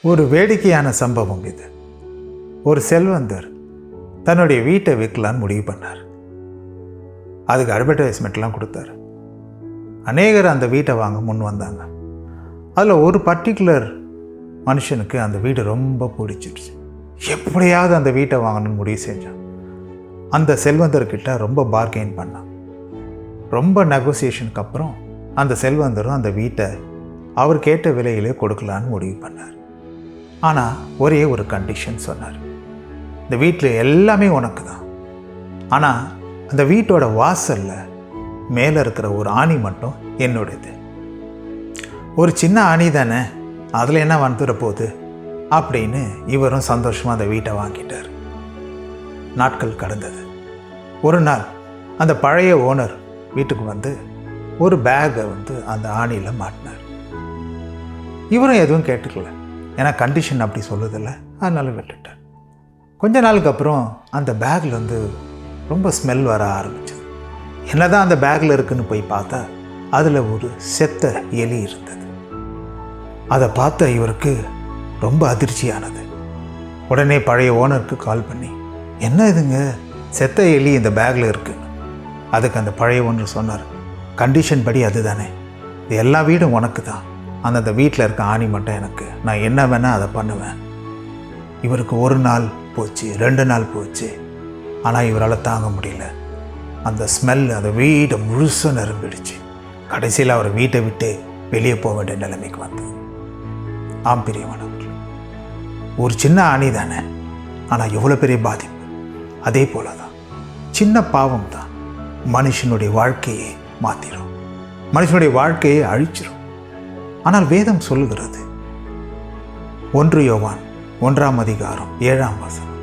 ஒரு வேடிக்கையான சம்பவம் இது. ஒரு செல்வந்தர் தன்னுடைய வீட்டை விற்கலான்னு முடிவு பண்ணார். அதுக்கு அட்வர்டைஸ்மெண்ட்லாம் கொடுத்தாரு. அநேகர் அந்த வீட்டை வாங்க முன் வந்தாங்க. அதில் ஒரு பர்டிகுலர் மனுஷனுக்கு அந்த வீடு ரொம்ப பிடிச்சிடுச்சு. எப்படியாவது அந்த வீட்டை வாங்கணும்னு முடிவு செஞ்சான். அந்த செல்வந்தர்கிட்ட ரொம்ப பார்கெயின் பண்ணான். ரொம்ப நெகோசியேஷனுக்கு அப்புறம் அந்த செல்வந்தரும் அந்த வீட்டை அவர் கேட்ட விலையிலே கொடுக்கலான்னு முடிவு பண்ணார். ஆனால் ஒரே ஒரு கண்டிஷன் சொன்னார். இந்த வீட்டில் எல்லாமே உனக்கு தான், ஆனால் அந்த வீட்டோட வாசலில் மேலே இருக்கிற ஒரு ஆணி மட்டும் என்னுடையது. ஒரு சின்ன ஆணி தானே, அதில் என்ன வந்துட போகுது அப்படின்னு இவரும் சந்தோஷமாக அந்த வீட்டை வாங்கிட்டார். நாட்கள் கடந்தது. ஒரு நாள் அந்த பழைய ஓனர் வீட்டுக்கு வந்து ஒரு பேக்கை அந்த ஆணியில் மாட்டினார். இவரும் எதுவும் கேட்டுக்கல, ஏன்னா கண்டிஷன் அப்படி சொல்லுதில்ல, அதனால விட்டுட்டார். கொஞ்ச நாளுக்கு அப்புறம் அந்த பேக்கில் ரொம்ப ஸ்மெல் வர ஆரம்பிச்சது. என்னதான் அந்த பேக்கில் இருக்குன்னு போய் பார்த்தா அதில் ஒரு செத்த எலி இருந்தது. அதை பார்த்த இவருக்கு ரொம்ப அதிர்ச்சியானது. உடனே பழைய ஓனருக்கு கால் பண்ணி, என்ன இதுங்க செத்த எலி இந்த பேக்கில் இருக்குன்னு. அதுக்கு அந்த பழைய ஓனர் சொன்னார், கண்டிஷன் படி அது தானே, இது எல்லா வீடும் உனக்கு தான், அந்த வீட்டில் இருக்க ஆணி மட்டும் எனக்கு, நான் என்ன வேணால் அதை பண்ணுவேன். இவருக்கு ஒரு நாள் போச்சு, 2 நாள் போச்சு. ஆனால் இவரால் தாங்க முடியல. அந்த ஸ்மெல் அந்த வீட்டை முழுசாக நிரம்பிடுச்சு. கடைசியில் அவர் வீட்டை விட்டு வெளியே போக வேண்டிய நிலைமைக்கு வந்தது. ஆம் பிரியமானவர்கள், ஒரு சின்ன ஆணி தானே, ஆனால் எவ்வளோ பெரிய பாதிப்பு. அதே போல தான் சின்ன பாவம் தான் மனுஷனுடைய வாழ்க்கையை மாற்றிடும், மனுஷனுடைய வாழ்க்கையை அழிச்சிடும். ஆனால் வேதம் சொல்லுகிறது, 1 யோவான் 1ஆம் அதிகாரம் 7ஆம் வசனம்,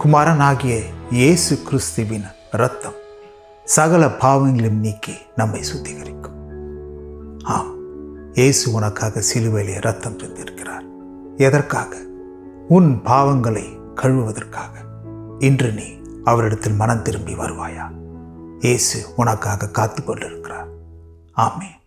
குமாரனாகிய இயேசு கிறிஸ்துவின் இரத்தம் சகல பாவங்களையும் நீக்கி நம்மை சுத்திகரிக்கும். ஆம், இயேசு உனக்காக சிலுவையிலே இரத்தம் சிந்திருக்கிறார். எதற்காக? உன் பாவங்களை கழுவுவதற்காக. இன்று நீ அவரிடத்தில் மனம் திரும்பி வருவாயா? இயேசு உனக்காக காத்து கொண்டிருக்கிறார். ஆமென்.